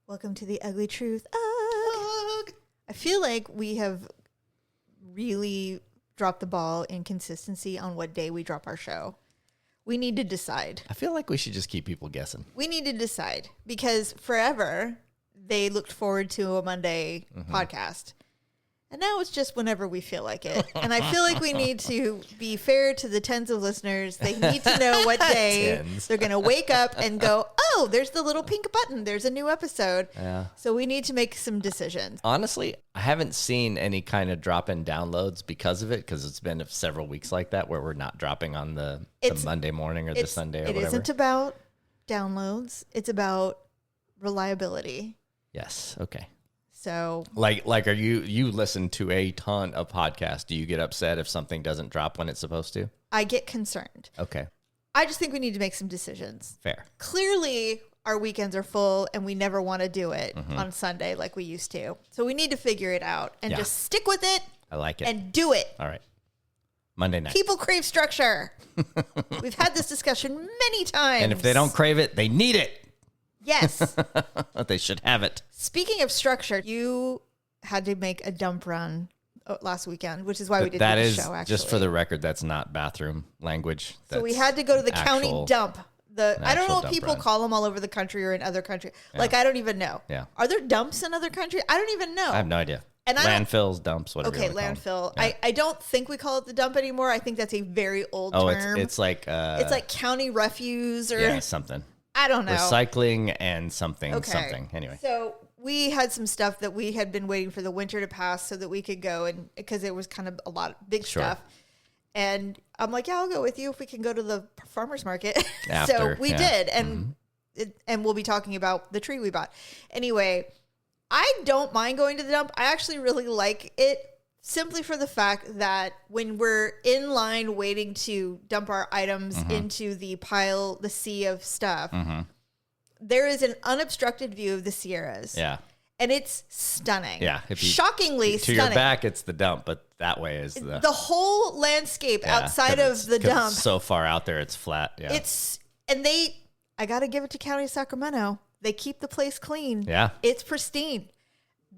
Welcome to the ugly truth. Ugh. I feel like we have really dropped the ball in consistency on what day we drop our show. We need to decide. I feel like we should just keep people guessing. We need to decide because forever they looked forward to a Monday podcast. And now it's just whenever we feel like it. And I feel like we need to be fair to the tens of listeners. They need to know what day they're going to wake up and go, oh, there's the little pink button. There's a new episode. Yeah. So we need to make some decisions. Honestly, I haven't seen any kind of drop-in downloads because of it, because it's been several weeks like that where we're not dropping on the Monday morning or the Sunday or whatever. It isn't about downloads. It's about reliability. Yes. Okay. So like are you listen to a ton of podcasts. Do you get upset if something doesn't drop when it's supposed to? I get concerned. Okay. I just think we need to make some decisions. Fair. Clearly, our weekends are full and we never want to do it on Sunday like we used to. So we need to figure it out and just stick with it. I like it. And do it. All right. Monday night. People crave structure. We've had this discussion many times. And if they don't crave it, they need it. Yes. They should have it. Speaking of structure, you had to make a dump run last weekend, which is why we did that the is, show, actually. just for the record, that's not bathroom language. So we had to go to the county dump. I don't know what people call them all over the country or in other countries. Yeah. Like, I don't even know. Yeah. Are there dumps in other countries? I don't even know. I have no idea. And landfills, dumps, whatever. Okay, landfill. Yeah. I don't think we call it the dump anymore. I think that's a very old term. It's like county refuse or something. I don't know. Recycling and something. Anyway. So we had some stuff that we had been waiting for the winter to pass so that we could go, and because it was kind of a lot of big stuff. And I'm like, yeah, I'll go with you if we can go to the farmer's market. So we did. And and we'll be talking about the tree we bought. Anyway, I don't mind going to the dump. I actually really like it simply for the fact that when we're in line waiting to dump our items into the pile, the sea of stuff, there is an unobstructed view of the Sierras. Yeah. And it's stunning. Yeah. Shockingly stunning. To your back, it's the dump, but that way is the whole landscape outside of the dump. It's so far out there, it's flat. Yeah. I got to give it to County of Sacramento. They keep the place clean. Yeah. It's pristine.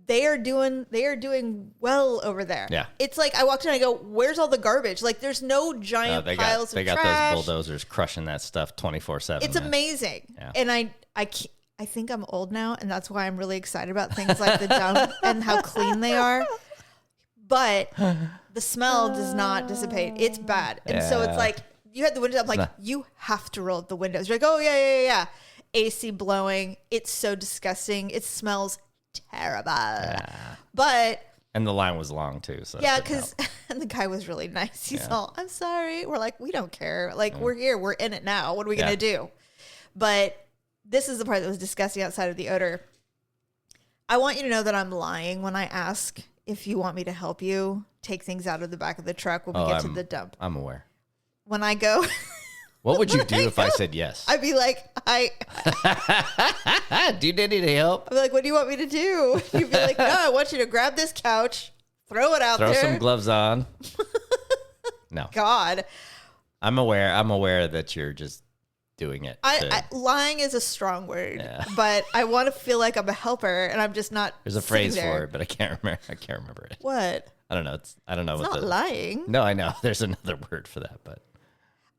They are doing well over there. Yeah. It's like I walked in and I go, where's all the garbage? Like there's no giant piles of trash. They got those bulldozers crushing that stuff 24/7. It's amazing. Yeah. And I think I'm old now, and that's why I'm really excited about things like the dump and how clean they are. But the smell does not dissipate. It's bad. And so it's like you had the windows up, like you have to roll up the windows. You're like, oh yeah. AC blowing. It's so disgusting. It smells terrible. And the line was long too. So because and the guy was really nice. He's all, I'm sorry. We're like, we don't care. Like we're here. We're in it now. What are we gonna do? But this is the part that was disgusting outside of the odor. I want you to know that I'm lying when I ask if you want me to help you take things out of the back of the truck when we get to the dump. I'm aware. When I go. What would you do if I said yes? I'd be like, do you need any help? I'd be like, what do you want me to do? You'd be like, no, I want you to grab this couch, throw it out there. Throw some gloves on. No. God. I'm aware that you're just doing it. Lying is a strong word, but I want to feel like I'm a helper, and I'm just not. There's a phrase for it, but I can't remember it. What? I don't know. I don't know. It's not lying. No, I know. There's another word for that, but.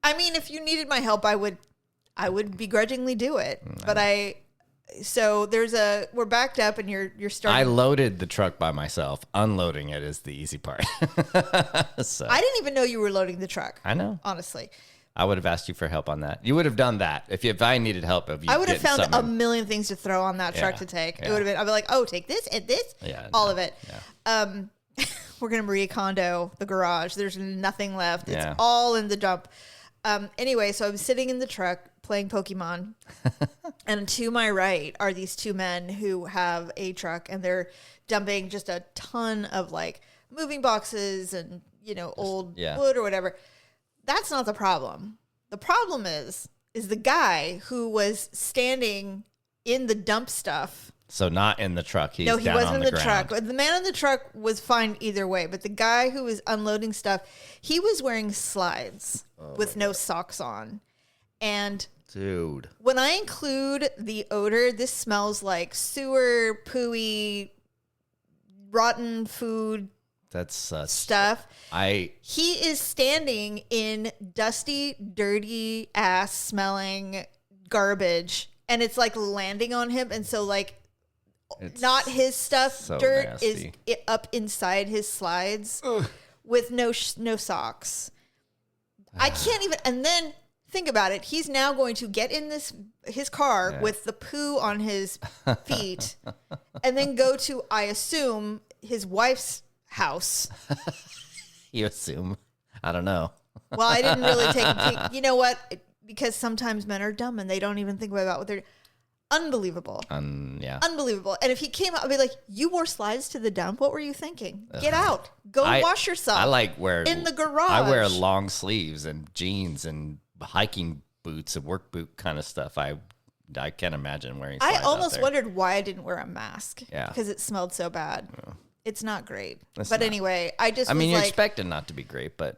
I mean, if you needed my help, I would begrudgingly do it. But we're backed up and you're starting. I loaded the truck by myself. Unloading it is the easy part. So. I didn't even know you were loading the truck. I know. Honestly. I would have asked you for help on that. You would have done that. If I needed help. I would have found a million things to throw on that truck to take. It would have been, I'd be like, oh, take this and this. All of it. Yeah. We're going to Marie Kondo the garage. There's nothing left. It's all in the dump. Anyway, so I'm sitting in the truck playing Pokemon, and to my right are these two men who have a truck, and they're dumping just a ton of like moving boxes and old wood or whatever. That's not the problem. The problem is the guy who was standing in the dump stuff. So not in the truck. He wasn't in the truck. The man in the truck was fine either way. But the guy who was unloading stuff, he was wearing slides with no socks on. And Dude. When I include the odor, this smells like sewer, pooey, rotten food. That's stuff. He is standing in dusty, dirty ass smelling garbage, and it's like landing on him, and so like it's not his stuff. So dirt nasty. Is up inside his slides. Ugh. With no socks. I can't even. And then think about it. He's now going to get in his car with the poo on his feet, and then go to, I assume, his wife's house. You assume? I don't know. Well, I didn't really take a peek. You know what? Because sometimes men are dumb and they don't even think about what they're. Unbelievable. Yeah. Unbelievable. And if he came out, I'd be like, you wore slides to the dump? What were you thinking? Get out. Go wash yourself. I in the garage. I wear long sleeves and jeans and hiking boots and work boot kind of stuff. I can't imagine wearing slides. I almost wondered why I didn't wear a mask. Yeah. Because it smelled so bad. Yeah. It's not great. Anyway, I mean, you expect it not to be great, but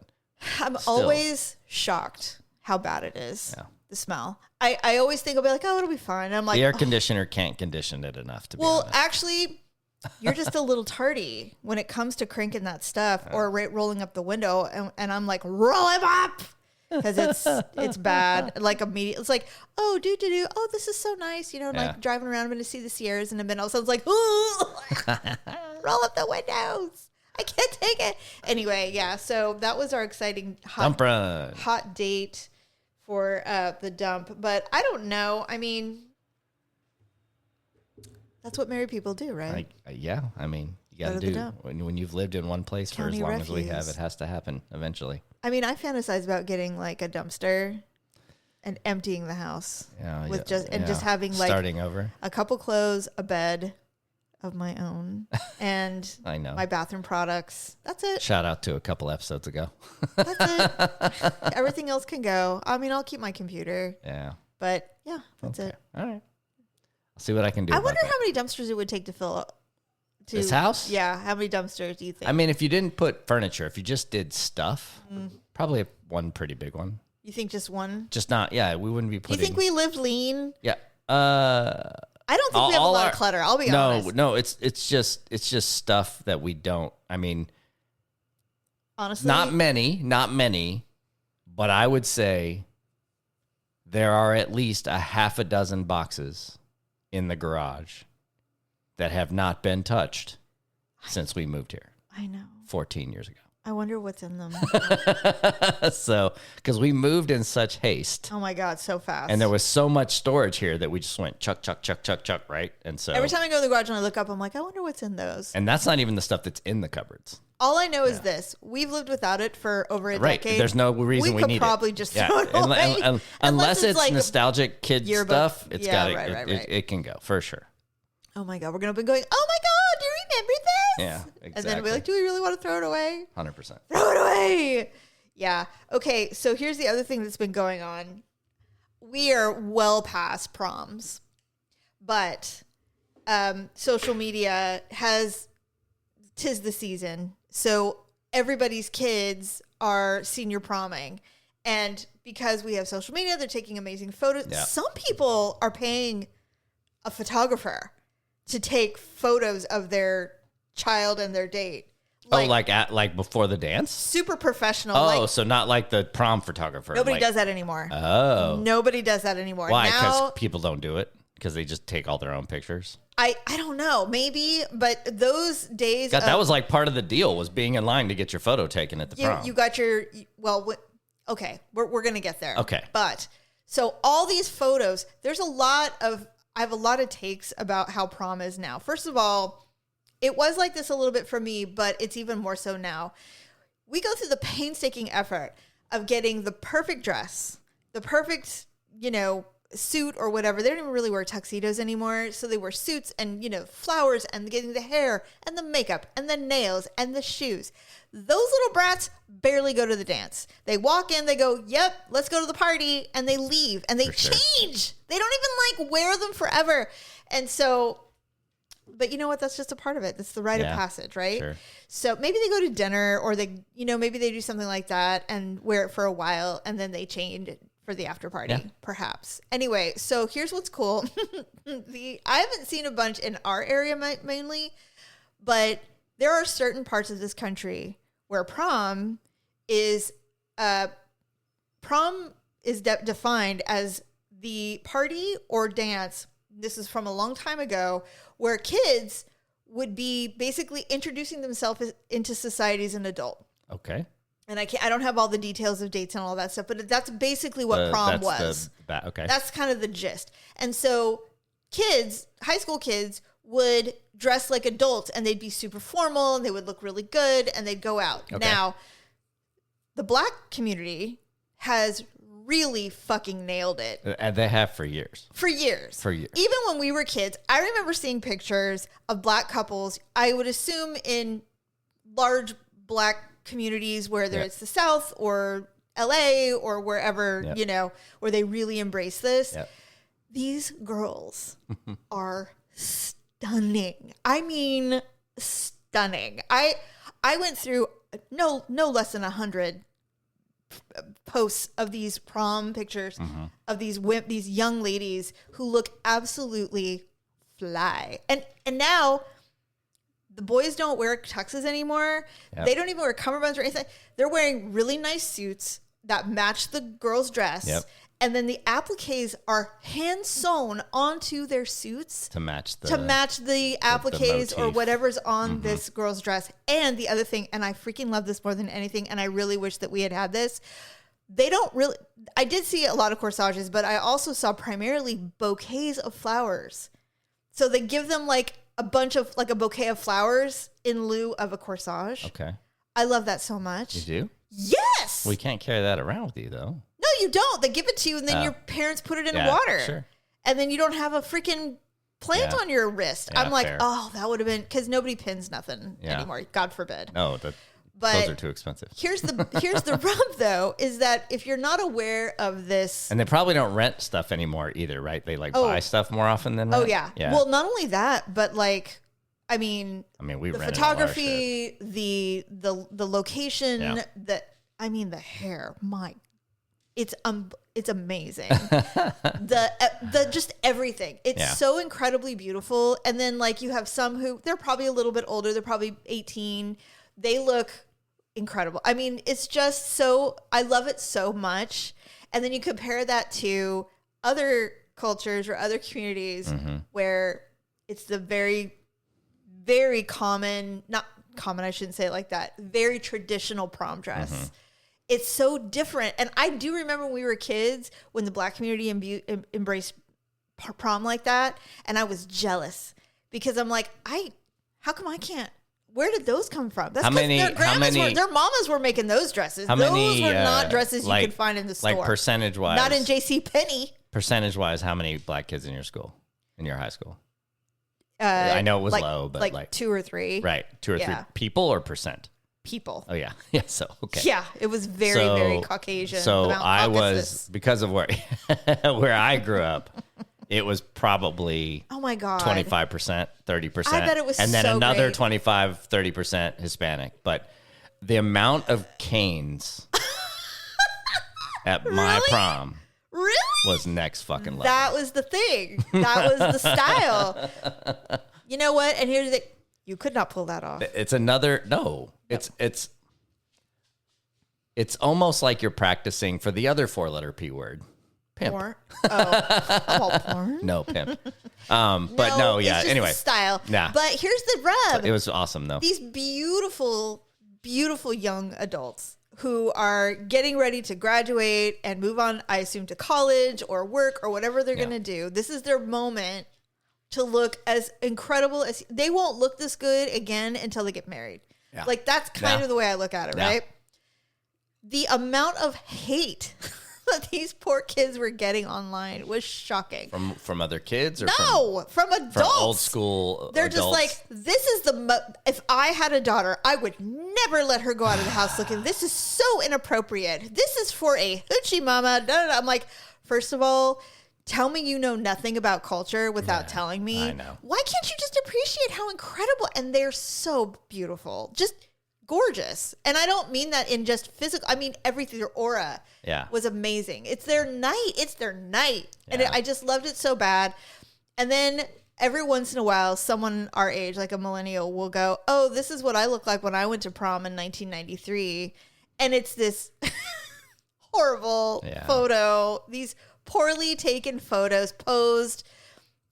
I'm always shocked how bad it is. Yeah. The smell. I always think I'll be like, oh, it'll be fine. And I'm like, the air conditioner can't condition it enough to be honest. Well, actually, you're just a little tardy when it comes to cranking that stuff or rolling up the window. And I'm like, roll him up. Because it's bad. Like immediately, it's like, oh, oh, this is so nice. You know, like driving around, I'm going to see the Sierras, and then all of a sudden it's like, ooh, roll up the windows. I can't take it. Anyway, yeah. So that was our exciting hot date for the dump. But I don't know. I mean, that's what married people do, right? Yeah. I mean, you got to do when you've lived in one place for as long as we have, it has to happen eventually. I mean, I fantasize about getting like a dumpster and emptying the house just having like starting over a couple clothes, a bed of my own, and I know my bathroom products. That's it. Shout out to a couple episodes ago. That's it. Everything else can go. I mean, I'll keep my computer. Yeah. But yeah, that's it. All right. I'll see what I can do. I wonder how many dumpsters it would take to fill up. This house? Yeah. How many dumpsters do you think? I mean, if you didn't put furniture, if you just did stuff, probably one pretty big one. You think just one? Just not, we wouldn't be putting. You think we lived lean? Yeah. I don't think we have a lot of clutter. I'll be honest. No, it's just stuff that we don't. I mean, honestly, not many, but I would say there are at least a half a dozen boxes in the garage that have not been touched since we moved here. I know. 14 years ago. I wonder what's in them. So, because we moved in such haste. Oh my God, so fast. And there was so much storage here that we just went chuck, right? And so every time I go to the garage and I look up, I'm like, I wonder what's in those. And that's not even the stuff that's in the cupboards. All I know is this. We've lived without it for over a decade. There's no reason we need it. We could probably just throw it away. Unless it's like nostalgic kid stuff, it's right. It can go, for sure. Oh my God, we're going to be going, oh my God, do you remember this? Yeah, exactly. And then we'll be like, do we really want to throw it away? 100%. Throw it away. Yeah. Okay, so here's the other thing that's been going on. We are well past proms, but social media tis the season. So everybody's kids are senior promming. And because we have social media, they're taking amazing photos. Yeah. Some people are paying a photographer to take photos of their child and their date. Like before the dance? Super professional. Oh, so not like the prom photographer. Nobody does that anymore. Oh. Nobody does that anymore. Why? Because people don't do it? Because they just take all their own pictures? I don't know. Maybe, but those days... God, that was like part of the deal, was being in line to get your photo taken at the prom. You got your... Well, okay, we're going to get there. Okay. But, so all these photos, I have a lot of takes about how prom is now. First of all, it was like this a little bit for me, but it's even more so now. We go through the painstaking effort of getting the perfect dress, the perfect, suit or whatever. They don't even really wear tuxedos anymore. So they wear suits and, flowers and getting the hair and the makeup and the nails and the shoes. Those little brats barely go to the dance. They walk in, they go, yep, let's go to the party, and they leave, and they change. They don't even wear them forever. And so, but you know what? That's just a part of it. That's the rite of passage, right? Sure. So maybe they go to dinner, or they, maybe they do something like that and wear it for a while, and then they change for the after party, perhaps. Anyway, so here's what's cool. I haven't seen a bunch in our area mainly, but there are certain parts of this country where prom is defined as the party or dance. This is from a long time ago, where kids would be basically introducing themselves into society as an adult. Okay. And I don't have all the details of dates and all that stuff, but that's basically what prom was. Okay. That's kind of the gist. And so kids, high school kids, would dress like adults, and they'd be super formal, and they would look really good, and they'd go out. Okay. Now, the Black community has really fucking nailed it. And they have for years. For years. Even when we were kids, I remember seeing pictures of Black couples, I would assume in large Black communities, whether it's the South or LA or wherever, where they really embrace this. Yep. These girls are stunning. I mean, stunning. I went through no less than 100 posts of these prom pictures of these young ladies who look absolutely fly. And now the boys don't wear tuxes anymore. Yep. They don't even wear cummerbunds or anything. They're wearing really nice suits that match the girl's dress. Yep. And then the appliques are hand sewn onto their suits to match the appliques or whatever's on this girl's dress. And the other thing, and I freaking love this more than anything, and I really wish that we had this. I did see a lot of corsages, but I also saw primarily bouquets of flowers. So they give them like a bouquet of flowers in lieu of a corsage. Okay. I love that so much. You do? Yes. We can't carry that around with you, though. No, you don't. They give it to you, and then your parents put it in water. Sure. And then you don't have a freaking plant on your wrist. Yeah, I'm like, oh, that would have been, because nobody pins nothing anymore. God forbid. No, those are too expensive. Here's the rub, though, is that if you're not aware of this, and they probably don't rent stuff anymore either, right? They buy stuff more often than rent. Oh yeah. Well, not only that, but I mean, we the rented photography, the location, the hair. It's amazing. the just everything. It's so incredibly beautiful. And then you have some who they're probably a little bit older. They're probably 18. They look incredible. I mean, it's just I love it so much. And then you compare that to other cultures or other communities where it's the very, very common, not common, I shouldn't say it like that, very traditional prom dress. It's so different. And I do remember when we were kids, when the Black community embraced prom like that. And I was jealous because I'm like, how come I can't? Where did those come from? That's because their mamas were making those dresses. Those were not dresses you could find in the store. Like percentage-wise. Not in JCPenney. Percentage-wise, how many Black kids in your school, in your high school? I know it was low, but like 2 or 3. Right. 2 or 3 people or percent? People. Oh, yeah. Yeah, so, okay. Yeah, it was very, very Caucasian. So I was, because of where I grew up, it was probably 25%, 30%. I bet it was and then another great. 25, 30% Hispanic. But the amount of canes at my prom was next fucking level. That was the thing. That was the style. You know what? And here's the you could not pull that off. It's another it's almost like you're practicing for the other 4-letter P word. Pimp. Porn? Oh, porn? No, pimp. But no, yeah. It's just anyway, style. Yeah. But here's the rub. It was awesome, though. These beautiful, beautiful young adults who are getting ready to graduate and move on, I assume, to college or work or whatever they're going to do. This is their moment to look as incredible as they won't look this good again until they get married. Yeah. That's kind of the way I look at it, right? The amount of hate that these poor kids were getting online was shocking. From other kids or from adults. From old school They're adults. just like, this is if I had a daughter, I would never let her go out of the house looking, this is so inappropriate. This is for a hoochie mama. I'm like, first of all, tell me you know nothing about culture without telling me. I know. Why can't you just appreciate how incredible? And they're so beautiful. Just gorgeous. And I don't mean that in just physical. I mean, everything, their aura was amazing. It's their night. Yeah. And I just loved it so bad. And then every once in a while, someone our age, like a millennial, will go, oh, this is what I look like when I went to prom in 1993. And it's this horrible photo, these poorly taken photos posed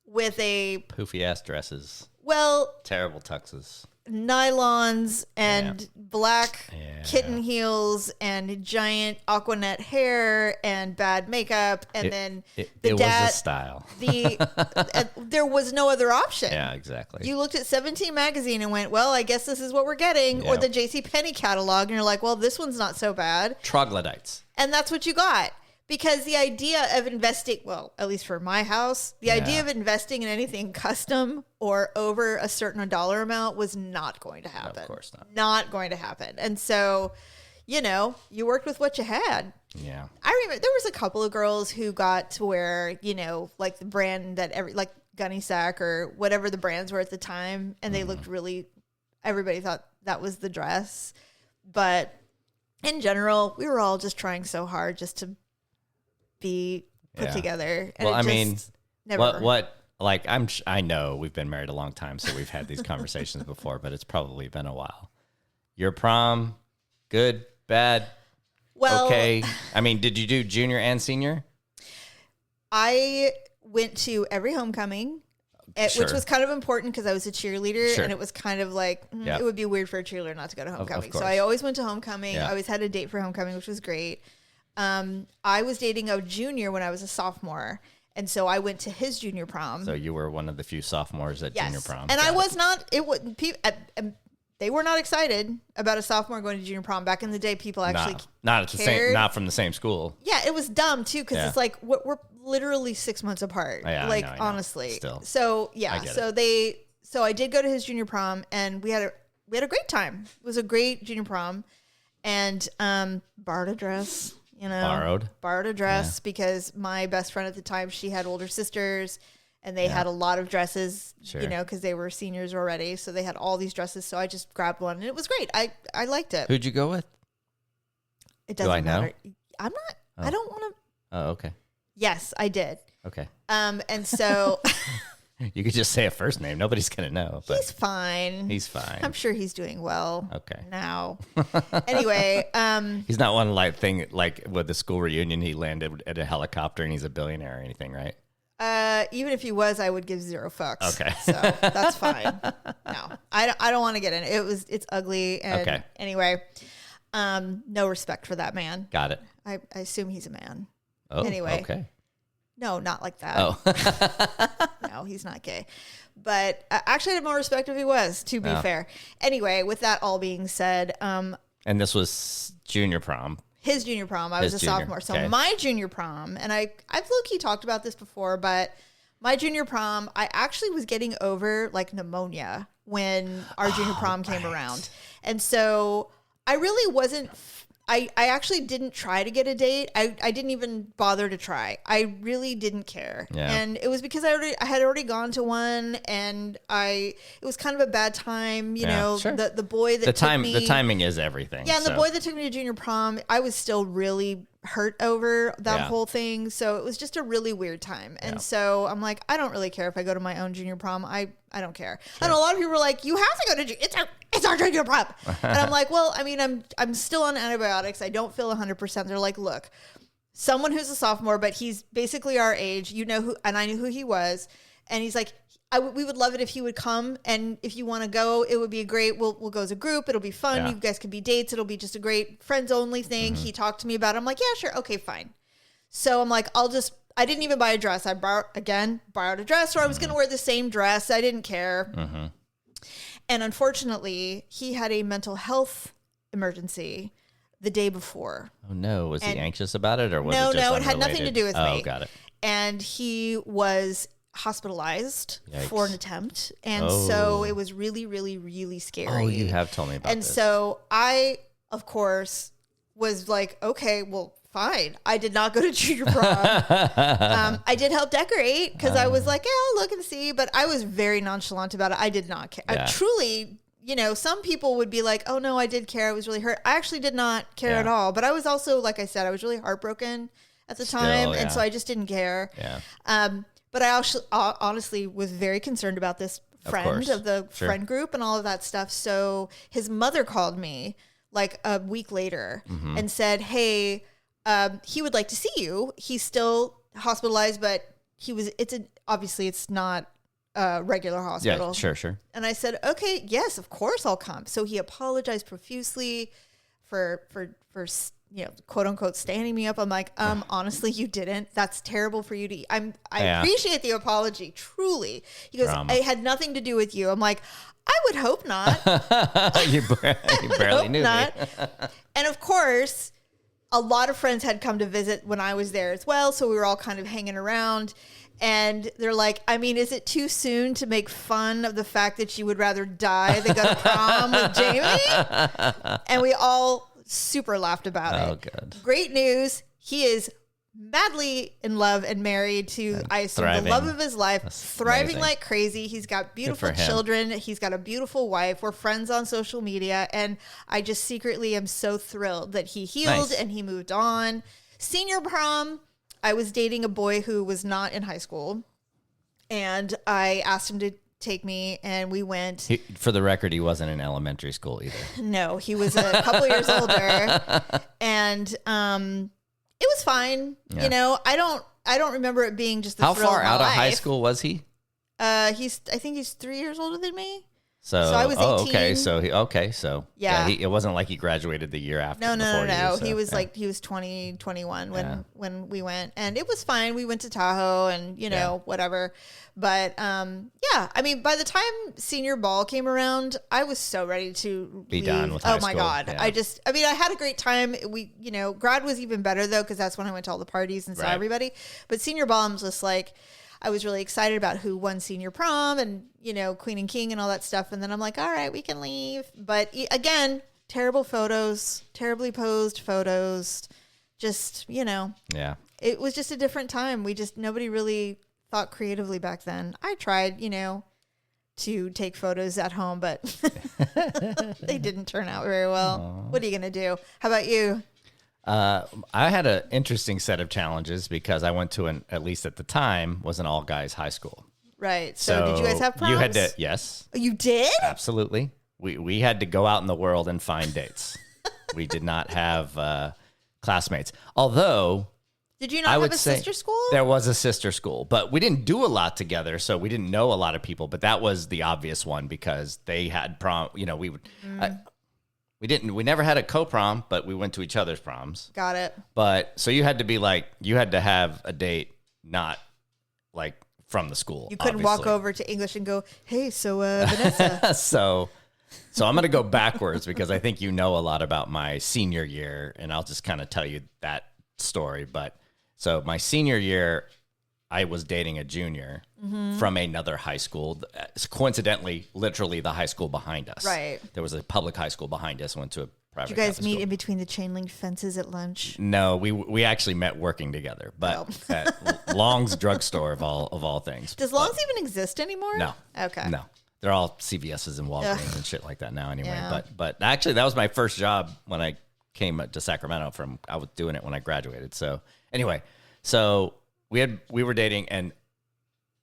with a poofy ass dresses. Well, terrible tuxes. Nylons and black kitten heels and giant Aquanet hair and bad makeup, and then it was a style. There was no other option. Yeah, exactly. You looked at 17 magazine and went, well, I guess this is what we're getting, or the JCPenney catalog, and you're like, well, this one's not so bad. Troglodytes. And that's what you got. Because the idea of investing, well, at least for my house, the idea of investing in anything custom or over a certain dollar amount was not going to happen. No, of course not. Not going to happen. And so, you know, you worked with what you had. Yeah. I remember there was a couple of girls who got to wear, you know, like the brand that like Gunny Sack or whatever the brands were at the time. And they looked really, everybody thought that was the dress. But in general, we were all just trying so hard just to be put together. And well, I mean, never. I know we've been married a long time, so we've had these conversations before, but it's probably been a while. Your prom, good, bad, okay. I mean, did you do junior and senior? I went to every homecoming, which was kind of important because I was a cheerleader, and it was kind of like, it would be weird for a cheerleader not to go to homecoming. So I always went to homecoming. I always had a date for homecoming, which was great. I was dating a junior when I was a sophomore, and so I went to his junior prom. So you were one of the few sophomores at junior prom. And I was not. It would. They were not excited about a sophomore going to junior prom. Back in the day, people actually not at the same, not from the same school. Yeah, it was dumb too because it's like we're literally 6 months apart. Yeah, like I know. honestly. Still. So so I did go to his junior prom, and we had a great time. It was a great junior prom, and borrowed a dress. You know, borrowed a dress because my best friend at the time, she had older sisters, and they had a lot of dresses, you know, because they were seniors already. So they had all these dresses. So I just grabbed one, and it was great. I liked it. Who'd you go with? It doesn't matter. Know? I'm not. I don't want to. Oh, okay. Yes, I did. Okay. And so. You could just say a first name. Nobody's going to know. But he's fine. He's fine. I'm sure he's doing well. Okay. Now. Anyway. He's not one like with the school reunion, he landed at a helicopter and he's a billionaire or anything, right? Even if he was, I would give 0 fucks. Okay. So that's fine. No, I don't want to get in it. It's ugly. And anyway, no respect for that man. Got it. I assume he's a man. Oh, anyway. Okay. No, not like that. Oh. No, he's not gay. But actually, I had more respect if he was, to be fair. Anyway, with that all being said. And this was junior prom. His junior prom. I was a sophomore. So my junior prom, and I've low-key talked about this before, but my junior prom, I actually was getting over like pneumonia when our junior prom came around. And so I really wasn't... I actually didn't try to get a date. I didn't even bother to try. I really didn't care. Yeah. And it was because I had already gone to one, and it was kind of a bad time, you know. Sure. The boy that the timing is everything. Yeah, and the boy that took me to junior prom, I was still really hurt over that whole thing. So it was just a really weird time. And so I'm like, I don't really care if I go to my own junior prom. I don't care. Sure. And a lot of people were like, you have to go to it's our junior prom. And I'm like, well, I mean, I'm still on antibiotics. I don't feel 100%. They're like, look, someone who's a sophomore, but he's basically our age, you know who, and I knew who he was. And he's like, we would love it if he would come. And if you want to go, it would be great. We'll go as a group. It'll be fun. You guys could be dates. It'll be just a great friends only thing. He talked to me about it. I'm like, yeah, sure. Okay, fine. So I'm like, I didn't even buy a dress. I borrowed a dress, or I was going to wear the same dress. I didn't care. And unfortunately, he had a mental health emergency the day before. Oh no. Was he anxious about it, or was it just No, it had nothing to do with me. Oh, got it. And he was hospitalized for an attempt. And so it was really, really, really scary. Oh, you have told me about this. And so I, of course, was like, okay, well, fine. I did not go to junior prom. I did help decorate because I was like, yeah, I'll look and see. But I was very nonchalant about it. I did not care. I truly, some people would be like, oh no, I did care. I was really hurt. I actually did not care at all. But I was also, like I said, I was really heartbroken at the time. And so I just didn't care. Yeah. But I also honestly was very concerned about this friend of the friend group and all of that stuff. So his mother called me like a week later and said, hey, he would like to see you. He's still hospitalized, but obviously it's not a regular hospital. Yeah, sure. And I said, okay, yes, of course I'll come. So he apologized profusely for quote unquote standing me up. I'm like, honestly, you didn't. That's terrible for you to. I appreciate the apology, truly. He goes, it had nothing to do with you. I'm like, I would hope not. you barely knew me. And of course, a lot of friends had come to visit when I was there as well. So we were all kind of hanging around. And they're like, I mean, is it too soon to make fun of the fact that you would rather die than go to prom with Jamie? And we all super laughed about it. Oh, good. Great news. He is madly in love and married to, I assume, Thriving. the love of his life. That's thriving amazing. like crazy. He's got beautiful him. children. He's got a beautiful wife. We're friends on social media. And I just secretly am so thrilled that he healed and he moved on. Senior prom, I was dating a boy who was not in high school. And I asked him to take me, and we went. For the record, he wasn't in elementary school either. No, he was a couple years older, and it was fine. Yeah. I don't remember it being just the How thrill far of my out of high life. school was he? I think he's 3 years older than me. So I was 18. So it wasn't like he graduated the year after. No. He was like, he was 20, 21 when we went, and it was fine. We went to Tahoe and, whatever. But, I mean, by the time senior ball came around, I was so ready to be leave. done with high school. Oh my God. Yeah. I had a great time. Grad was even better though, because that's when I went to all the parties and saw everybody. But senior ball, I'm just like, I was really excited about who won senior prom and, Queen and King and all that stuff. And then I'm like, all right, we can leave. But again, terrible photos, terribly posed photos. Just, Yeah. It was just a different time. Nobody really thought creatively back then. I tried, to take photos at home, but they didn't turn out very well. Aww. What are you going to do? How about you? I had an interesting set of challenges because I went to at least at the time, was an all guys high school. Right. So did you guys have proms? You had to, yes. You did? Absolutely. We had to go out in the world and find dates. We did not have classmates. Although, did you not have a sister school? There was a sister school, but we didn't do a lot together, so we didn't know a lot of people. But that was the obvious one because they had prom. We would. We never had a co-prom, but we went to each other's proms. Got it. But so you had to have a date, not like from the school. You couldn't walk over to English and go, hey, so Vanessa. So I'm going to go backwards because I think you know a lot about my senior year, and I'll just kind of tell you that story. But so my senior year, I was dating a junior from another high school. Coincidentally, literally the high school behind us. Right. There was a public high school behind us. Went to a private. Did you guys Catholic meet school. in between the chain link fences at lunch? No, we actually met working together, but at Long's drugstore of all things. Does Long's even exist anymore? No. Okay. No. They're all CVS's and Walgreens and shit like that now anyway. Yeah. But actually that was my first job when I came to Sacramento I was doing it when I graduated. So anyway, we were dating and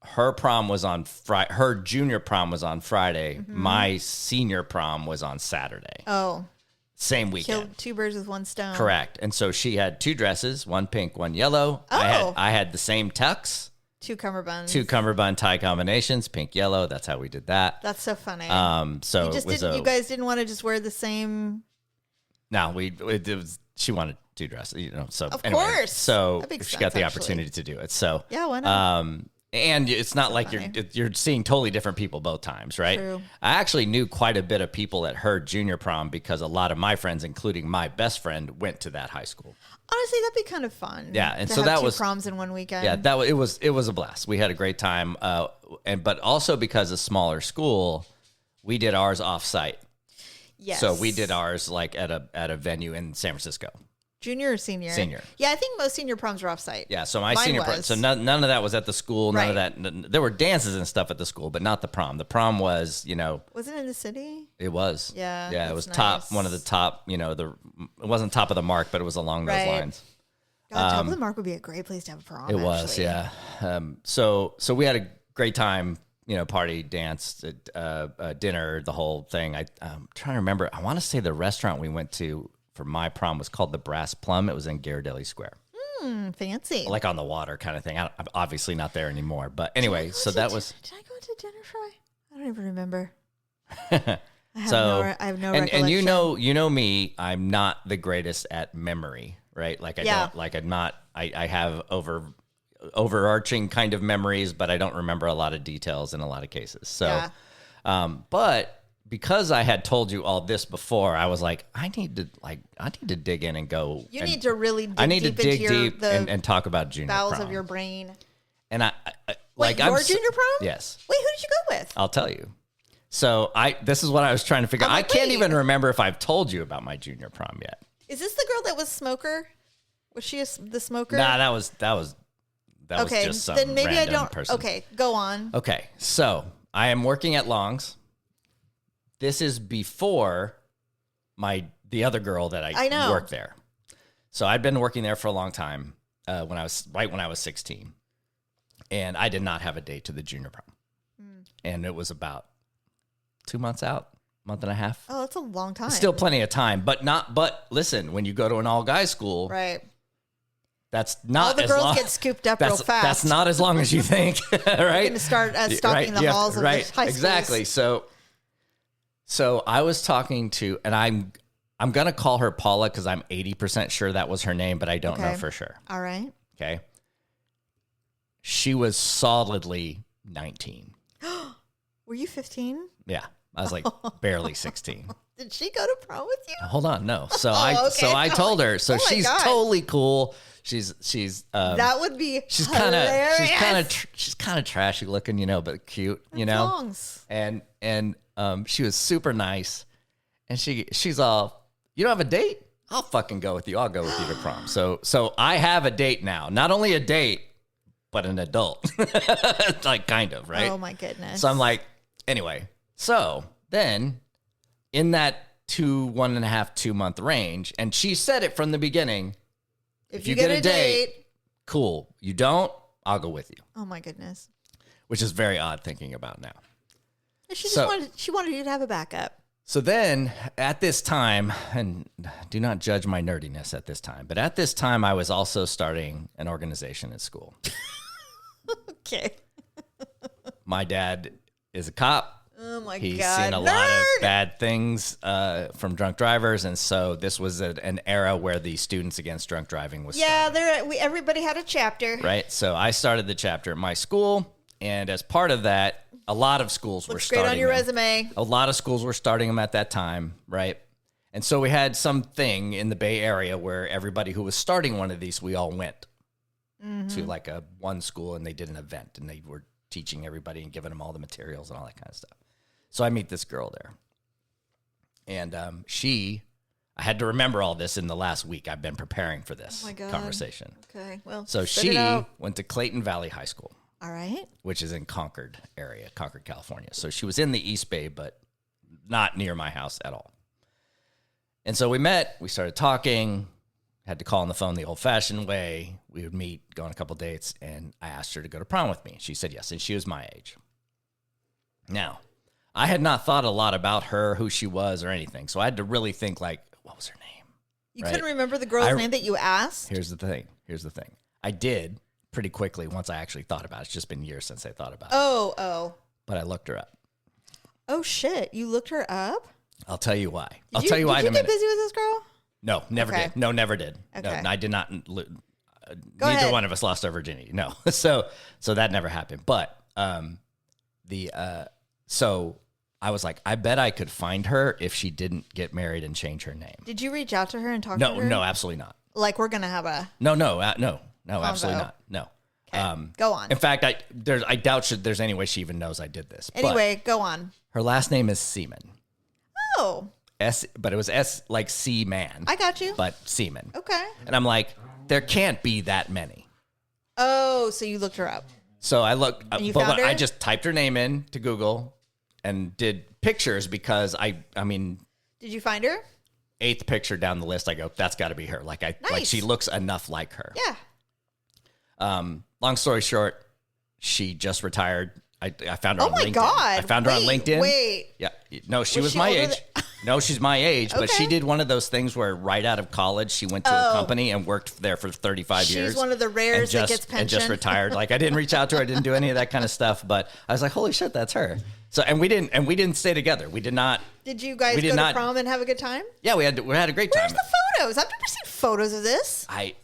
her prom was on Friday. Her junior prom was on Friday. Mm-hmm. My senior prom was on Saturday. Oh. Same weekend. Killed two birds with one stone. Correct. And so she had two dresses, one pink, one yellow. Oh. I had the same tux. Two cummerbunds. Two cummerbund tie combinations, pink, yellow. That's how we did that. That's so funny. So you guys didn't want to just wear the same. No, she wanted two dresses, So of anyway, course. So that makes she sense, got the actually. opportunity to do it. So yeah, why not? And it's not like you're seeing totally different people both times, right? True. I actually knew quite a bit of people at her junior prom because a lot of my friends, including my best friend, went to that high school. Honestly, that'd be kind of fun. Yeah, and to so have that two was proms in one weekend. Yeah, it was a blast. We had a great time, but also because of smaller school, we did ours off-site. Yes. So we did ours like at a venue in San Francisco. Junior or senior? Senior. Yeah, I think most senior proms were off-site. Yeah, so my Mine senior prom, was. so none of that was at the school. None Right. of that. There were dances and stuff at the school, but not the prom. The prom was, Was it in the city? it was. Yeah, Yeah, it that's was nice. top, one of the top, it wasn't top of the mark, but it was along those Right. lines. God, Top of the Mark would be a great place to have a prom. It was, actually. yeah. So we had a great time, party, dance, dinner, the whole thing. I'm trying to remember. I want to say the restaurant we went to for my prom was called the Brass Plum. It was in Ghirardelli Square. Fancy. Like on the water kind of thing. I'm obviously not there anymore. But anyway, so that was... Did I go to dinner, Fry? I don't even remember. I have no and recollection. you know me, I'm not the greatest at memory, right? Like I have overarching kind of memories, but I don't remember a lot of details in a lot of cases. So, Yeah. but because I had told you all this before, I was like, I need to dig in and go. You need to really dig I need to deep dig into deep and talk about junior bowels prom. of your brain. And I Wait, like your junior prom? Yes. Wait, who did you go with? I'll tell you. So this is what I was trying to figure out. I'm I like, can't wait. even remember if I've told you about my junior prom yet. Is this the girl that was smoker? Was she the smoker? Nah, that was okay, just some then maybe I random don't. person. Okay, go on. Okay, so I am working at Long's. This is before the other girl that I know. worked there. So I'd been working there for a long time when I was 16, and I did not have a date to the junior prom, and it was about 2 months out, month and a half. Oh, that's a long time. Still plenty of time, but listen, when you go to an all guys school, right. that's not All the as girls long. get scooped up real fast. That's not as long as you think, right? You're going to start stalking the halls of the high schools. Exactly. So I was talking to, and I'm gonna call her Paula because I'm 80% sure that was her name, but I don't know for sure. All right. Okay. She was solidly 19. Were you 15? Yeah, I was like barely 16. Did she go to prom with you? Hold on, no. So okay. I told her. So Oh my she's God. totally cool. She's That would be she's hilarious. kind of trashy looking, but cute, Songs. And she was super nice, and she's all, you don't have a date? I'll fucking go with you. I'll go with you to prom. So I have a date now. Not only a date, but an adult. Like kind of, right? Oh my goodness. So I'm like, anyway. So then in that 1.5, 2 month range, and she said it from the beginning. If you get a date, cool. You don't, I'll go with you. oh my goodness. Which is very odd thinking about now. She just wanted you to have a backup. So then at this time, and do not judge my nerdiness at this time, but at this time I was also starting an organization at school. Okay. My dad is a cop. Oh my He's God. seen a lot of bad things from drunk drivers, and so this was an era where the Students Against Drunk Driving was starting, everybody had a chapter. right? So I started the chapter at my school, and as part of that, a lot of schools were Looks starting great on your them. resume. A lot of schools were starting them at that time, right? And so we had something in the Bay Area where everybody who was starting one of these, we all went to like one school, and they did an event, and they were teaching everybody and giving them all the materials and all that kind of stuff. So I meet this girl there, and I had to remember all this in the last week. I've been preparing for this Oh my God. conversation. Okay, well, So spit it she out. went to Clayton Valley High School, All right. which is in Concord, California. So she was in the East Bay, but not near my house at all. And so we met, we started talking, had to call on the phone the old-fashioned way. We would meet, go on a couple dates, and I asked her to go to prom with me. She said yes, and she was my age. Now, I had not thought a lot about her, who she was, or anything, so I had to really think, like, what was her name? You Right. couldn't remember the girl's name that you asked? Here's the thing. I did pretty quickly once I actually thought about it. It's just been years since I thought about it. Oh. But I looked her up. Oh, shit. You looked her up? I'll tell you why. Did you in a get minute. busy with this girl? No, never Okay. did. No, never did. Okay. No, I did not. Go Neither ahead. one of us lost our virginity. No. So that never happened. But so I was like, I bet I could find her if she didn't get married and change her name. Did you reach out to her and talk to her? No, absolutely not. Like, we're going to have a... No, absolutely not. No. Go on. In fact, I doubt there's any way she even knows I did this. But Anyway, go on. her last name is Seaman. Oh. but it was S like C man. I got you. But semen. Okay. And I'm like, there can't be that many. Oh, so you looked her up. So I looked, found her? I just typed her name in to Google and did pictures because I mean. Did you find her? 8th picture down the list, I go, that's got to be her. Like she looks enough like her. Yeah. Long story short, she just retired. I found her on LinkedIn. Oh my God. I found her on LinkedIn. Wait. Yeah. No, she was my age. No, she's my age, but she Okay. did one of those things where right out of college, she went to a company and worked there for 35 years. She's one of the rares that gets pension. And just retired. Like I didn't reach out to her. I didn't do any of that kind of stuff, but I was like, holy shit, that's her. So, and we didn't stay together. We did not. Did you guys go to prom and have a good time? Yeah, we had a great time. Where's the photos? I've never seen photos of this. I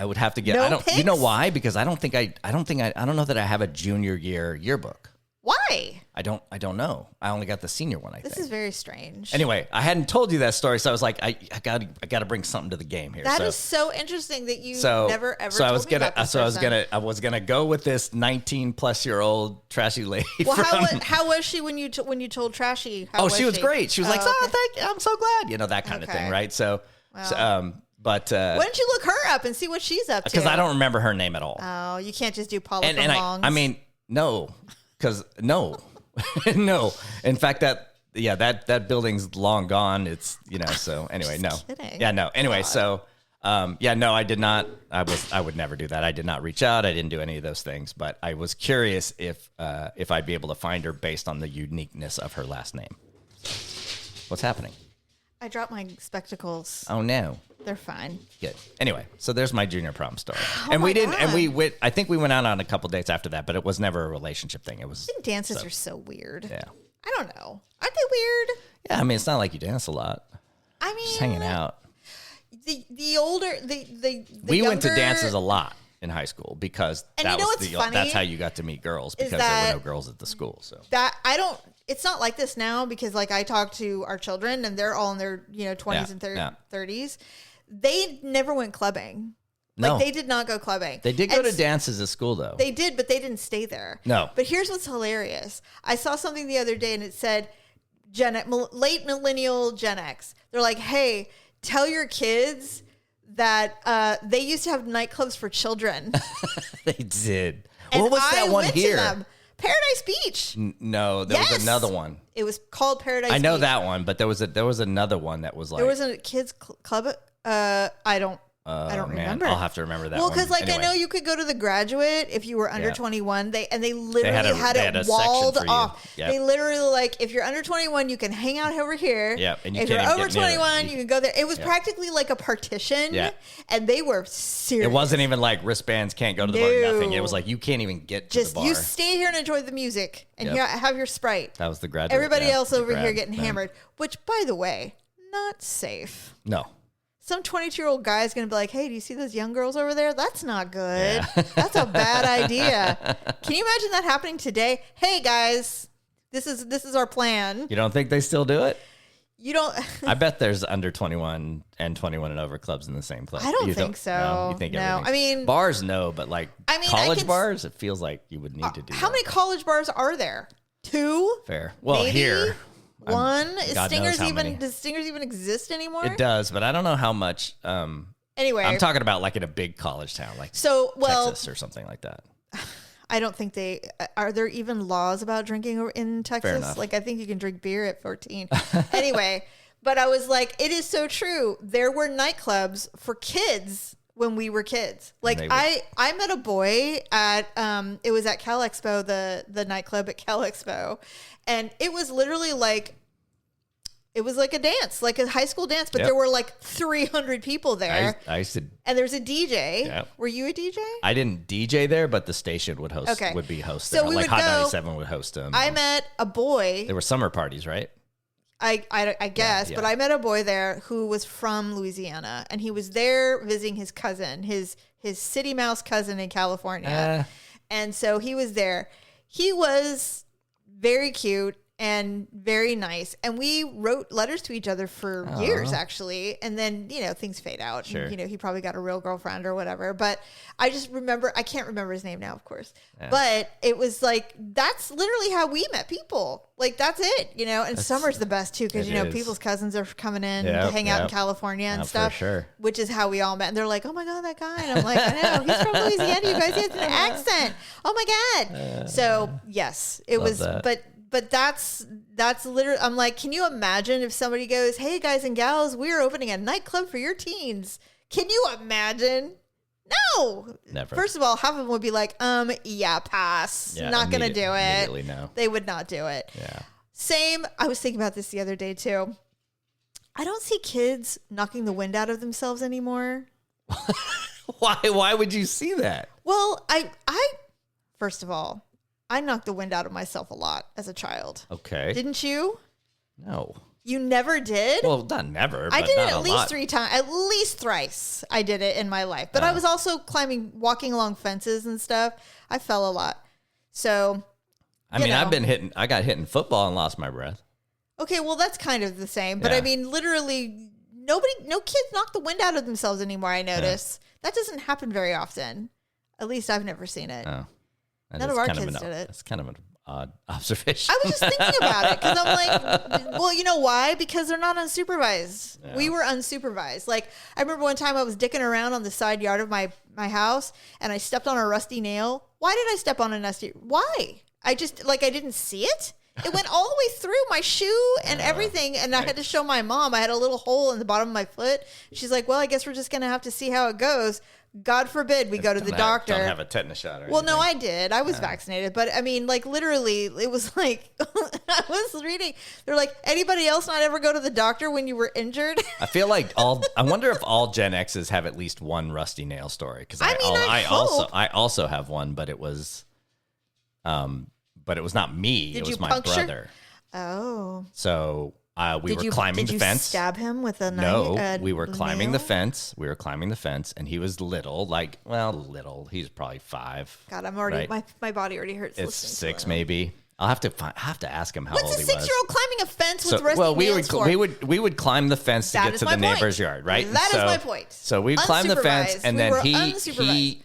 would have to get. No I don't. pics? You know why? Because I don't know that I have a junior year yearbook. Why? I don't know. I only got the senior one. This is very strange. Anyway, I hadn't told you that story, so I was like, I got to bring something to the game here. That is so interesting that you never ever. I was gonna go with this 19-plus-year-old trashy lady. Well, how was she when you told Trashy? She was great. She was like, okay. Thank you. I'm so glad. That kind of thing, right? So, but why don't you look her up and see what she's up to? Because I don't remember her name at all. Oh, you can't just do Paula and I mean, no. Because no. In fact, that building's long gone. It's so anyway, no. Kidding. Yeah, no. Anyway, so no, I did not. I would never do that. I did not reach out. I didn't do any of those things. But I was curious if I'd be able to find her based on the uniqueness of her last name. What's happening? I dropped my spectacles. Oh no. They're fine. Good. Anyway, so there's my junior prom story. And we didn't. And we went. I think we went out on a couple dates after that, but it was never a relationship thing. It was. I think dances are so weird. Yeah. I don't know. Aren't they weird? Yeah. I mean, it's not like you dance a lot. I mean, just hanging out. The older the we younger, went to dances a lot in high school because that's how you got to meet girls because there were no girls at the school. So that it's not like this now because like I talk to our children and they're all in their 20s and 30s. They never went clubbing. No. Like they did not go clubbing. They did go to dances at school though. They did, but they didn't stay there. No. But here's what's hilarious. I saw something the other day and it said late millennial Gen X. They're like, hey, tell your kids that they used to have nightclubs for children. They did. And what was that one here? Paradise Beach. No, there was another one. It was called Paradise Beach. I know that one, but there was another one that was like there was a kids club. I don't remember. I'll have to remember that. Well, because anyway. I know you could go to the Graduate if you were under 21. They literally had it walled off. Yep. They literally if you're under 21, you can hang out over here. Yeah, and if you're over 21, you can go there. It was practically like a partition. Yeah, and they were serious. It wasn't even like wristbands can't go to the bar. Nothing. It was like you can't even get to the bar. You stay here and enjoy the music and have your Sprite. That was the Graduate. Everybody else over here getting hammered, which by the way, not safe. No. Some 22-year-old guy is going to be like, hey, do you see those young girls over there? That's not good. Yeah. That's a bad idea. Can you imagine that happening today? Hey, guys, this is our plan. You don't think they still do it? You don't. I bet there's under 21 and 21 and over clubs in the same place. I don't think so. No, you think no. I mean, bars, no, but college bars, it feels like you would need to do How many college bars are there? 2? Fair. Well, maybe? Here. One? Does Stingers even exist anymore? It does, but I don't know how much. Anyway. I'm talking about like in a big college town, like Texas or something like that. I don't think are there even laws about drinking in Texas? Fair enough. Like, I think you can drink beer at 14. Anyway, but I was like, it is so true. There were nightclubs for kids when we were kids. Like I met a boy at, it was at Cal Expo, the nightclub at Cal Expo. And it was literally like, it was like a dance, like a high school dance, but there were like 300 people there. I used to, and there's a DJ. Yep. Were you a DJ? I didn't DJ there, but the station would host. Would be hosting. So we like would Hot 97 would host them. I met a boy. There were summer parties, right? I guess, but I met a boy there who was from Louisiana, and he was there visiting his cousin, his city mouse cousin in California, and so he was there. He was very cute. and very nice. And we wrote letters to each other for years, actually. And then, things fade out. Sure. And, he probably got a real girlfriend or whatever. But I just remember, I can't remember his name now, of course. Yeah. But it was like, that's literally how we met people. Like, that's it, And summer's the best, too, because, people's cousins are coming in to hang out in California and stuff. For sure. Which is how we all met. And they're like, oh, my God, that guy. And I'm like, I know. He's from Louisiana. You guys, he has an accent. Oh, my God. So, yes, it was. That. But that's literally, I'm like, can you imagine if somebody goes, hey, guys and gals, we're opening a nightclub for your teens. Can you imagine? No. Never. First of all, half of them would be like, yeah, pass. Yeah, not going to do it. Immediately no. They would not do it. Yeah. Same. I was thinking about this the other day, too. I don't see kids knocking the wind out of themselves anymore. Why would you see that? Well, I first of all, I knocked the wind out of myself a lot as a child. Okay. Didn't you? No. You never did? Well, not never. I did it at least 3 times, at least thrice. I did it in my life. But I was also walking along fences and stuff. I fell a lot. So, I got hit in football and lost my breath. Okay, well, that's kind of the same. But I mean, literally, no kids knock the wind out of themselves anymore, I notice. That doesn't happen very often. At least I've never seen it. Oh. None of our kids did it. That's kind of an odd observation. I was just thinking about it because I'm like, well, you know why? Because they're not unsupervised. Yeah. We were unsupervised. Like, I remember one time I was dicking around on the side yard of my house and I stepped on a rusty nail. Why did I step on a rusty? Why? I didn't see it. It went all the way through my shoe and everything. And I had to show my mom. I had a little hole in the bottom of my foot. She's like, well, I guess we're just going to have to see how it goes. God forbid we go to the doctor. Don't have a tetanus shot or anything. Well, no, I did. I was vaccinated. But I mean, like, literally, it was like, I was reading. They're like, anybody else not ever go to the doctor when you were injured? I feel like I wonder if all Gen X's have at least one rusty nail story. Because I also have one, but it was not me. It was my brother. Oh. So we were climbing the fence. Did you stab him with a knife? No, we were climbing the fence. We were climbing the fence, and he was little. Little. He's probably 5. God, I'm already my body already hurts. It's 6 maybe. I'll have to ask him how old he was. What's a 6-year-old climbing a fence with rusty nails for? we would climb the fence to get to the neighbor's yard, right? That is my point. So we climbed the fence, and then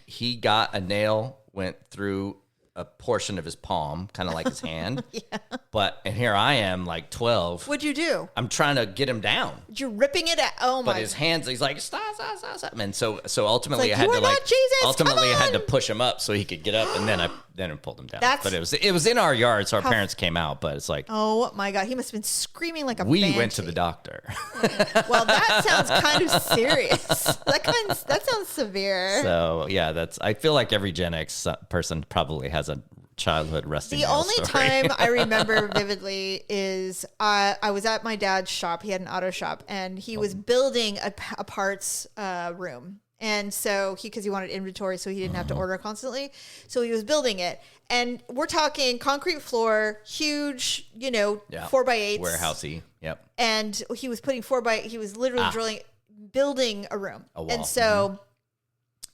he got a nail, went through a portion of his palm, kind of like his hand. Yeah. And here I am, like 12. What'd you do? I'm trying to get him down. You're ripping it out. Oh my! But his hands, he's like stop. And so ultimately, like, I had to Jesus, I had to push him up so he could get up, and then I pulled him down. But it was in our yard, so our parents came out. But it's like, oh my God, he must have been screaming like a We banshee. went to the doctor. Well, that sounds kind of serious. That sounds severe. So yeah, I feel like every Gen X person probably has a childhood rusty nail The only story. time I remember vividly is I was at my dad's shop. He had an auto shop, and he was building a parts room. And so because he wanted inventory, so he didn't have to order constantly. So he was building it. And we're talking concrete floor, huge, 4x8s. Warehousey. Yep. And he was putting he was literally building a room. A wall. And so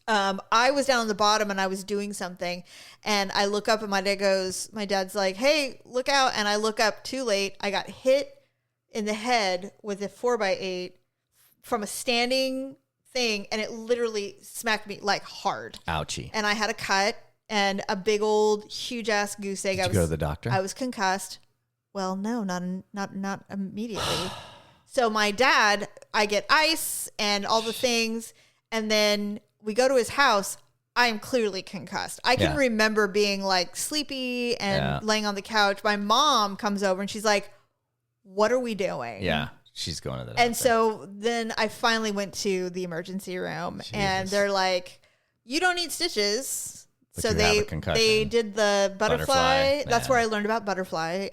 I was down on the bottom and I was doing something, and I look up and my dad's like, hey, look out. And I look up too late. I got hit in the head with a 4x8 from a standing thing, and it literally smacked me like hard. Ouchie. And I had a cut and a big old huge ass goose egg. Did you go to the doctor? I was concussed. Well, no, not immediately. So my dad, I get ice and all the things, and then we go to his house. I am clearly concussed. I can remember being like sleepy and laying on the couch. My mom comes over and she's like, what are we doing? Yeah. She's going to the doctor. And so then I finally went to the emergency room, and they're like, you don't need stitches. But so they did the butterfly. That's where I learned about butterfly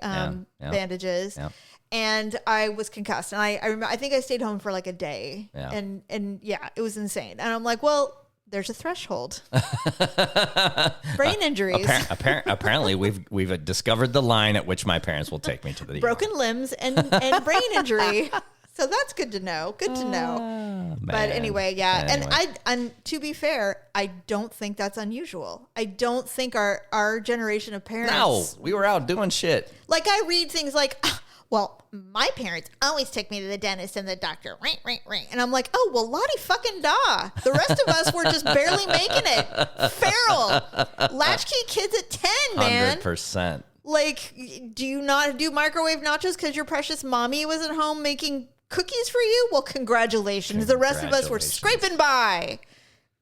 bandages. Yeah. And I was concussed, and I remember, I think I stayed home for like a day, and it was insane. And I'm like, well, there's a threshold. Brain injuries. Apparently, we've discovered the line at which my parents will take me to the broken limbs and brain injury. So that's good to know. Good to know. Man. But anyway, yeah. Anyway. And to be fair, I don't think that's unusual. I don't think our generation of parents. No, we were out doing shit. Like I read things like, well, my parents always took me to the dentist and the doctor. And I'm like, oh, well, Lottie fucking da. The rest of us were just barely making it. Feral. Latchkey kids at 10, man. 100%. Like, do you not do microwave nachos because your precious mommy was at home making cookies for you? Well, congratulations. The rest of us were scraping by.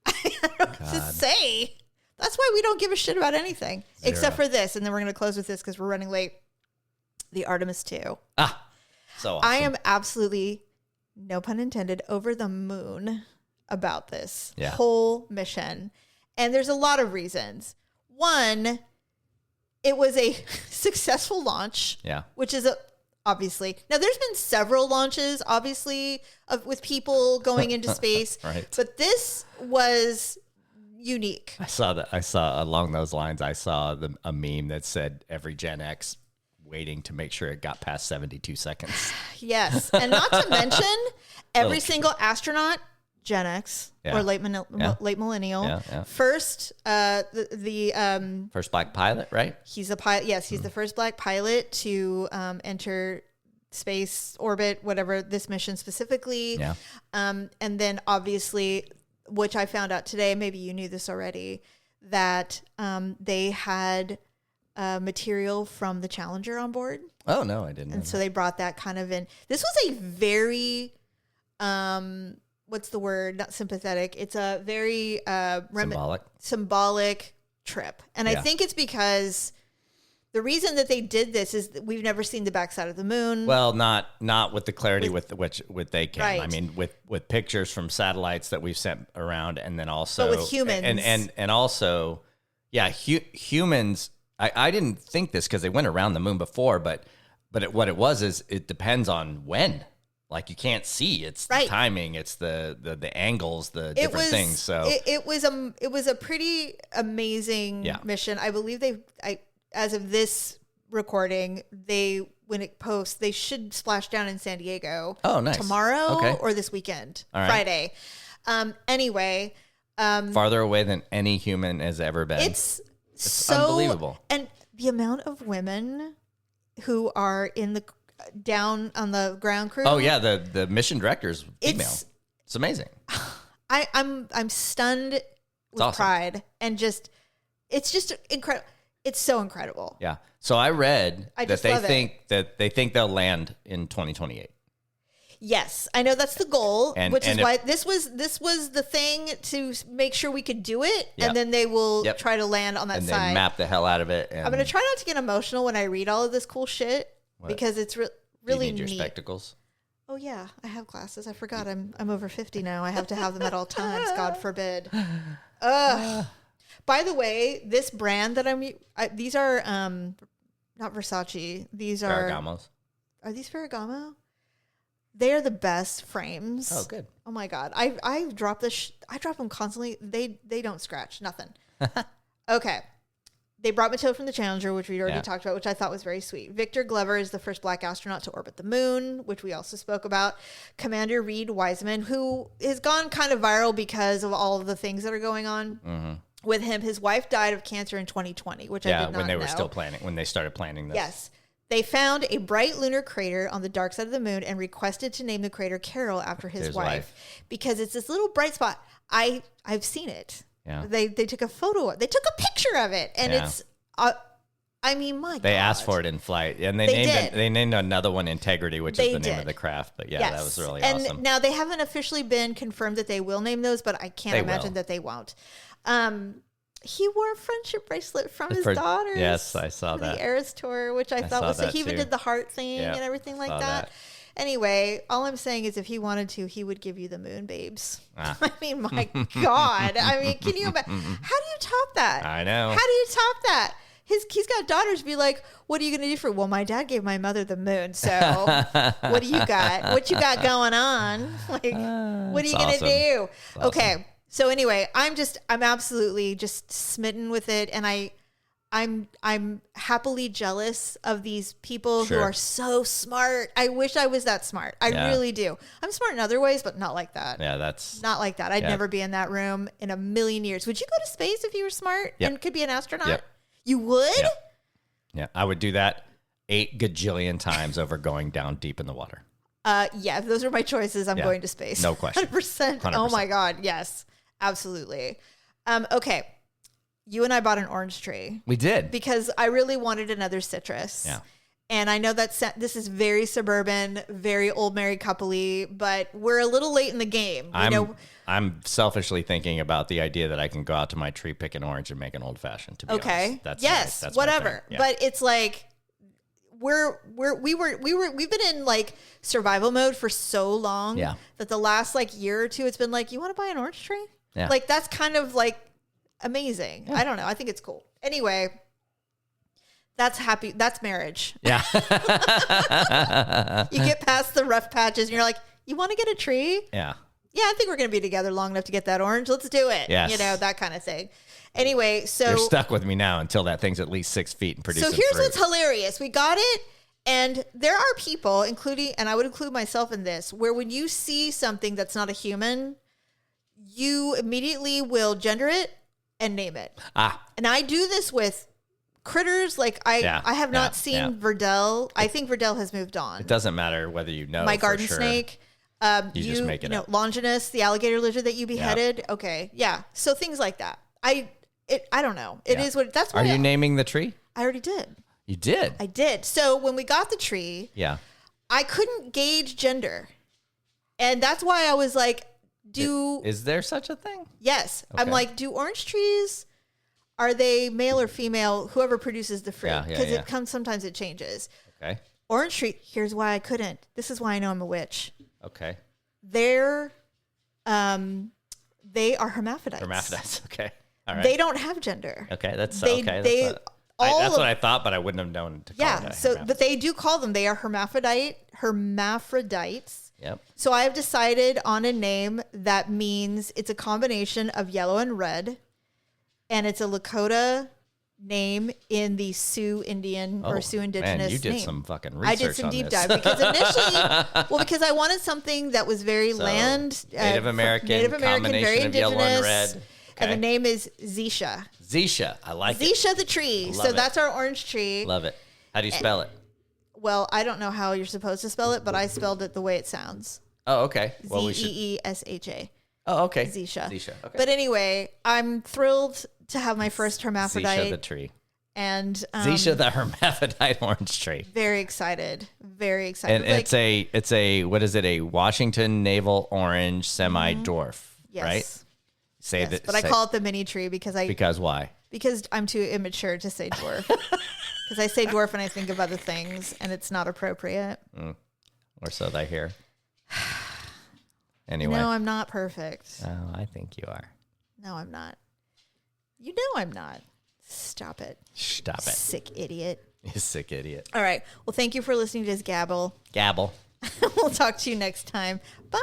I don't know what to say. That's why we don't give a shit about anything. Except for this. And then we're going to close with this because we're running late. The Artemis 2. So awesome. I am absolutely, no pun intended, over the moon about this whole mission. And there's a lot of reasons. One, it was a successful launch. Yeah. Which is obviously. Now, there's been several launches, obviously, with people going into space. Right. But this was unique. I saw along those lines, I saw a meme that said every Gen X waiting to make sure it got past 72 seconds. Yes. And not to mention, every single astronaut, Gen X or late millennial, first, first black pilot, right? He's a pilot. Yes, he's the first black pilot to enter space orbit, whatever this mission specifically. Yeah. And then obviously, which I found out today, maybe you knew this already, that they had material from the Challenger on board. Oh, no, I didn't know. And so they brought that kind of in. This was a very, what's the word? Not sympathetic. It's a very symbolic trip. And I think it's because the reason that they did this is that we've never seen the backside of the moon. Well, not with the clarity with which they can. Right. I mean, with pictures from satellites that we've sent around, and then also but with humans and also, humans. I didn't think this because they went around the moon before, but what it was is it depends on when. Like you can't see. It's the timing. It's the angles, the different things. So it was a pretty amazing mission. I believe as of this recording, when it posts, they should splash down in San Diego. Oh, nice. Tomorrow or this weekend, Friday. Anyway, farther away than any human has ever been. It's so unbelievable. And the amount of women who are in the down on the ground crew. Oh yeah, the mission director's female. It's amazing. I'm stunned with pride and it's just incredible. It's so incredible. Yeah. So I read that they think they'll land in 2028. Yes, I know that's the goal, which is why this was the thing to make sure we could do it, and then they will try to land on that side. And they map the hell out of it. And I'm going to try not to get emotional when I read all of this cool shit because it's really neat. Your spectacles? Oh yeah, I have glasses. I forgot. I'm over 50 now. I have to have them at all times. God forbid. By the way, this brand that these are not Versace. These are Ferragamos. Are these Ferragamo? They are the best frames. Oh, good. Oh my God. I drop I drop them constantly. They don't scratch. Nothing. Okay. They brought material from the Challenger, which we already talked about, which I thought was very sweet. Victor Glover is the first black astronaut to orbit the moon, which we also spoke about. Commander Reed Wiseman, who has gone kind of viral because of all of the things that are going on with him. His wife died of cancer in 2020, which I did not know. Yeah, when they were still when they started planning this. Yes. They found a bright lunar crater on the dark side of the moon and requested to name the crater Carol after his wife because it's this little bright spot. I've seen it. Yeah. They took a photo. They took a picture of it, and it's. I mean, my God. They asked for it in flight, and they named another one Integrity, which is the name of the craft. But that was really awesome. And now they haven't officially been confirmed that they will name those, but I can't imagine that they won't. He wore a friendship bracelet from his daughter. Yes, I saw that. The Eras Tour, which I thought was so. He even did the heart thing and everything like that. Anyway, all I'm saying is if he wanted to, he would give you the moon babes. I mean, my God. I mean, can you imagine? How do you top that? I know. How do you top that? He's got daughters be like, what are you going to do for? Well, my dad gave my mother the moon. So what do you got? What you got going on? Like, what are you going to do? Okay. So anyway, I'm absolutely just smitten with it. And I I'm happily jealous of these people Sure. who are so smart. I wish I was that smart. I really do. I'm smart in other ways, but not like that. Yeah, that's not like that. I'd never be in that room in a million years. Would you go to space if you were smart and could be an astronaut? Yep. You would? Yep. Yeah, I would do that 8 gajillion times over going down deep in the water. Yeah, if those are my choices, I'm going to space. No question. 100%. 100%. Oh my God. Yes, absolutely. Okay. You and I bought an orange tree. We did. Because I really wanted another citrus. Yeah. And I know that this is very suburban, very old married couple-y, but we're a little late in the game. I'm selfishly thinking about the idea that I can go out to my tree, pick an orange, and make an old fashioned. To be honest, that's whatever. Yeah. But it's like we've been in like survival mode for so long that the last like year or two, it's been like, you want to buy an orange tree? Yeah. Like that's kind of like amazing. I don't know. I think it's cool. Anyway. That's happy. That's marriage. Yeah. You get past the rough patches and you're like, you want to get a tree? Yeah. Yeah, I think we're going to be together long enough to get that orange. Let's do it. Yes. You know, that kind of thing. Anyway, so. You're stuck with me now until that thing's at least 6 feet and producing So here's fruit. what's hilarious. We got it. And there are people, including, and I would include myself in this, where when you see something that's not a human, you immediately will gender it and name it. And I do this with critters. Like I have not seen Verdell. I think Verdell has moved on. It doesn't matter whether you know. My garden snake. You just make it up. Longinus, the alligator lizard that you beheaded. Yep. Okay. Yeah. So things like that. I don't know. It is what that's. Are you naming the tree? I already did. You did? I did. So when we got the tree, I couldn't gauge gender. And that's why I was like, is there such a thing? Yes. Okay. I'm like, do orange trees, are they male or female, whoever produces the fruit? Because sometimes it changes. Okay. Orange tree, here's why I couldn't. This is why I know I'm a witch. Okay. They are hermaphrodites. Hermaphrodites, okay. All right. They don't have gender. Okay, that's okay. That's what I thought, but I wouldn't have known to call it. But they do call them. They are hermaphrodites. Yep. So I have decided on a name that means it's a combination of yellow and red, and it's a Lakota name in the Sioux Indian or Sioux Indigenous man, you did name. some fucking research. I did some deep dive because initially, because I wanted something that was very Native American, very indigenous, of yellow and red. Okay. And the name is Zisha. Zisha, I like it. Zisha the tree. So that's our orange tree. Love it. How do you spell it? Well, I don't know how you're supposed to spell it, but I spelled it the way it sounds. Oh, okay. Well, Zeesha. Oh, okay. Zisha. Okay. But anyway, I'm thrilled to have my first hermaphrodite. Zisha the tree. And Zisha the hermaphrodite orange tree. Very excited. Very excited. And it's a what is it? A Washington navel orange semi-dwarf, right? But I call it the mini tree because why? Because I'm too immature to say dwarf. Because I say dwarf and I think of other things, and it's not appropriate. Or so I hear. Anyway. No, I'm not perfect. Oh, I think you are. No, I'm not. You know I'm not. Stop it. Stop it. Sick idiot. You sick idiot. All right. Well, thank you for listening to this gabble. Gabble. We'll talk to you next time. Bye.